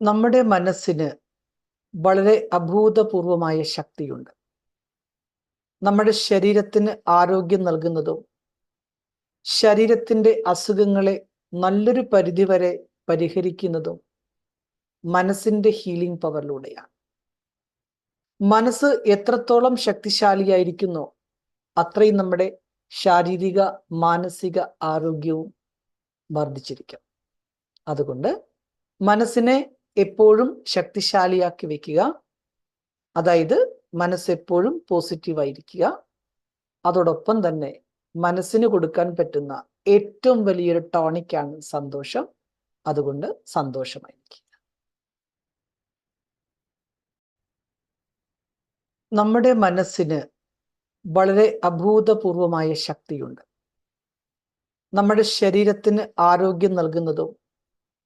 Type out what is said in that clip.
നമ്മുടെ മനസ്സിന് വളരെ അഭൂതപൂർവമായ ശക്തിയുണ്ട്. നമ്മുടെ ശരീരത്തിന് ആരോഗ്യം നൽകുന്നതും ശരീരത്തിൻ്റെ അസുഖങ്ങളെ നല്ലൊരു പരിധിവരെ പരിഹരിക്കുന്നതും മനസ്സിൻ്റെ ഹീലിംഗ് പവറിലൂടെയാണ്. മനസ്സ് എത്രത്തോളം ശക്തിശാലിയായിരിക്കുന്നോ അത്രയും നമ്മുടെ ശാരീരിക മാനസിക ആരോഗ്യവും വർദ്ധിച്ചിരിക്കും. അതുകൊണ്ട് മനസ്സിനെ എപ്പോഴും ശക്തിശാലിയാക്കി വെക്കുക, അതായത് മനസ്സെപ്പോഴും പോസിറ്റീവായിരിക്കുക. അതോടൊപ്പം തന്നെ മനസ്സിന് കൊടുക്കാൻ പറ്റുന്ന ഏറ്റവും വലിയൊരു ടോണിക്കാണ് സന്തോഷം. അതുകൊണ്ട് സന്തോഷമായിരിക്കുക. നമ്മുടെ മനസ്സിന് വളരെ അഭൂതപൂർവമായ ശക്തിയുണ്ട്. നമ്മുടെ ശരീരത്തിന് ആരോഗ്യം നൽകുന്നതും